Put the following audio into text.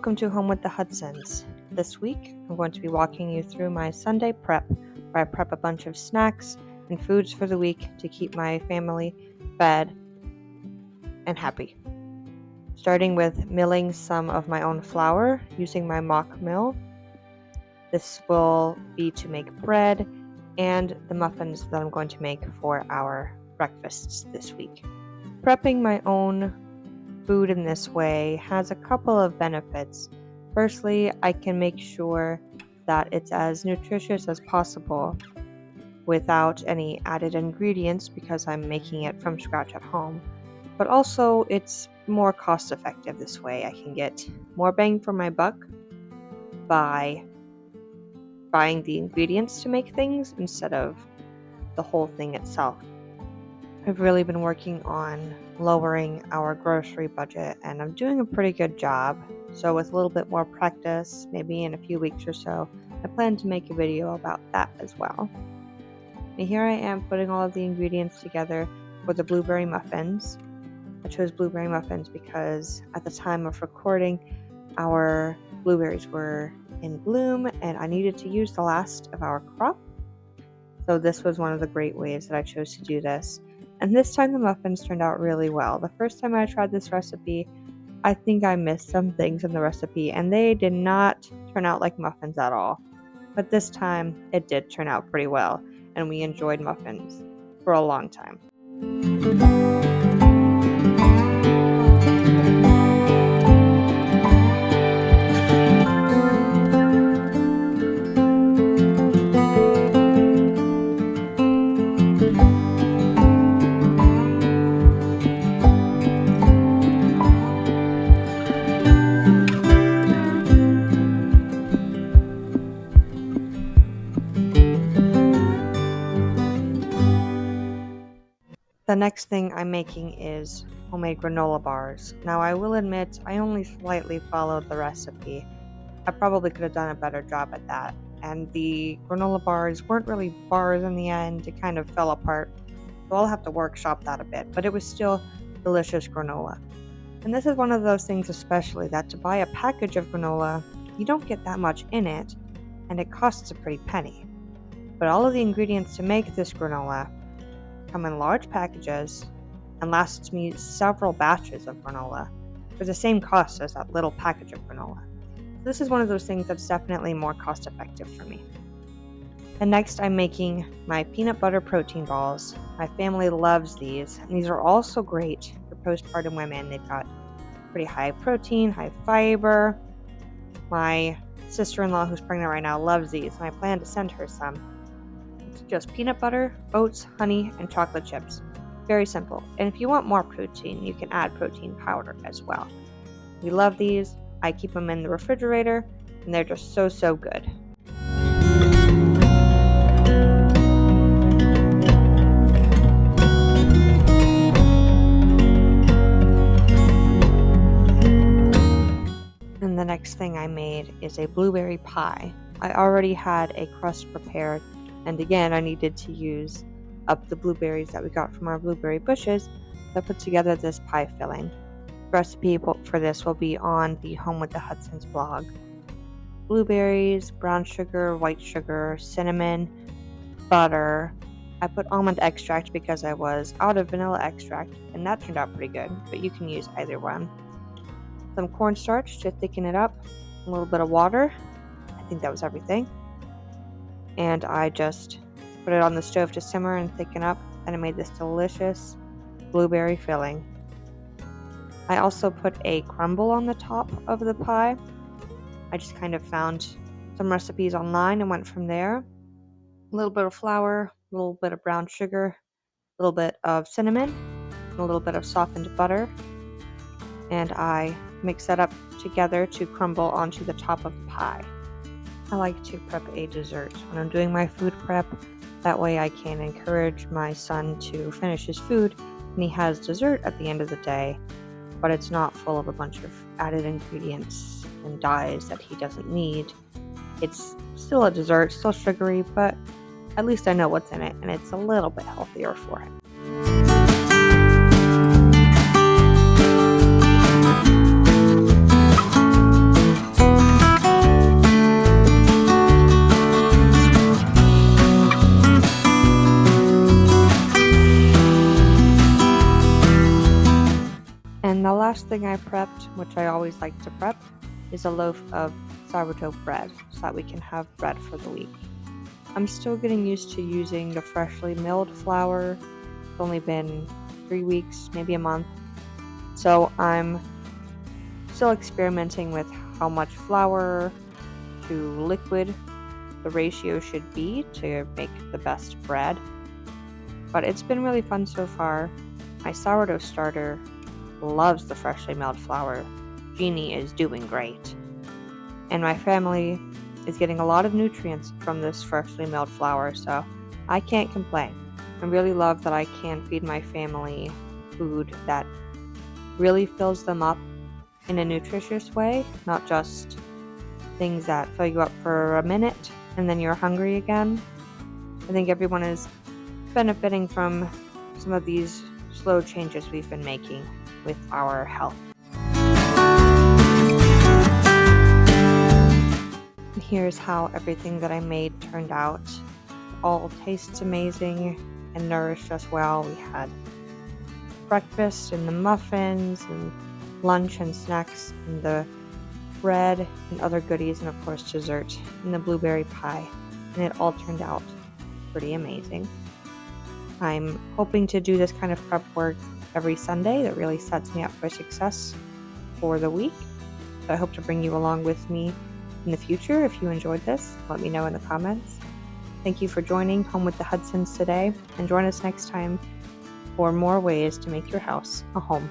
welcome to Home with the Hudsons. This week, I'm going to be walking you through my Sunday prep, where I prep a bunch of snacks and foods for the week to keep my family fed and happy. Starting with milling some of my own flour using my mock mill. This will be to make bread and the muffins that I'm going to make for our breakfasts this week. Prepping my own food in this way has a couple of benefits. Firstly, I can make sure that it's as nutritious as possible without any added ingredients because I'm making it from scratch at home. But also, it's more cost effective this way. I can get more bang for my buck by buying the ingredients to make things instead of the whole thing itself. I've really been working on lowering our grocery budget, and I'm doing a pretty good job. So with a little bit more practice, maybe in a few weeks or so, I plan to make a video about that as well. And here I am putting all of the ingredients together for the blueberry muffins. I chose blueberry muffins because at the time of recording, our blueberries were in bloom and I needed to use the last of our crop. So this was one of the great ways that I chose to do this. And this time the muffins turned out really well. The first time I tried this recipe, I think I missed some things in the recipe and they did not turn out like muffins at all. But this time it did turn out pretty well and we enjoyed muffins for a long time. The next thing I'm making is homemade granola bars. Now I will admit I only slightly followed the recipe. I probably could have done a better job at that. And the granola bars weren't really bars in the end. It kind of fell apart. So I'll have to workshop that a bit. But it was still delicious granola. And this is one of those things especially that to buy a package of granola, you don't get that much in it. And it costs a pretty penny. But all of the ingredients to make this granola come in large packages and lasts me several batches of granola for the same cost as that little package of granola. This is one of those things that's definitely more cost effective for me. And next I'm making my peanut butter protein balls. My family loves these, and these are also great for postpartum women. They've got pretty high protein, high fiber. My sister-in-law who's pregnant right now loves these, and I plan to send her some. It's just peanut butter, oats, honey, and chocolate chips. Very simple. And if you want more protein, you can add protein powder as well. We love these. I keep them in the refrigerator, and they're just so good. And the next thing I made is a blueberry pie. I already had a crust prepared, and again, I needed to use up the blueberries that we got from our blueberry bushes to put together this pie filling. The recipe for this will be on the Home with the Hudsons blog. Blueberries, brown sugar, white sugar, cinnamon, butter. I put almond extract because I was out of vanilla extract, and that turned out pretty good, but you can use either one. Some cornstarch to thicken it up, a little bit of water. I think that was everything. And I just put it on the stove to simmer and thicken up, and I made this delicious blueberry filling. I also put a crumble on the top of the pie. I just kind of found some recipes online and went from there. A little bit of flour, a little bit of brown sugar, a little bit of cinnamon, and a little bit of softened butter. And I mix that up together to crumble onto the top of the pie. I like to prep a dessert when I'm doing my food prep. That way I can encourage my son to finish his food and he has dessert at the end of the day, but it's not full of a bunch of added ingredients and dyes that he doesn't need. It's still a dessert, still sugary, but at least I know what's in it and it's a little bit healthier for him. last thing I prepped, which I always like to prep, is a loaf of sourdough bread so that we can have bread for the week. I'm still getting used to using the freshly milled flour. It's only been 3 weeks, maybe a month. So I'm still experimenting with how much flour to liquid the ratio should be to make the best bread. But it's been really fun so far. My sourdough starter loves the freshly milled flour. Jeannie is doing great. And my family is getting a lot of nutrients from this freshly milled flour, so I can't complain. I really love that I can feed my family food that really fills them up in a nutritious way, not just things that fill you up for a minute and then you're hungry again. I think everyone is benefiting from some of these slow changes we've been making with our health. Here's how everything that I made turned out. It all tastes amazing and nourished us well. We had breakfast and the muffins and lunch and snacks and the bread and other goodies and of course dessert and the blueberry pie. And it all turned out pretty amazing. I'm hoping to do this kind of prep work every Sunday. That really sets me up for success for the week. So I hope to bring you along with me in the future. If you enjoyed this, let me know in the comments. Thank you for joining Home with the Hudsons today, and join us next time for more ways to make your house a home.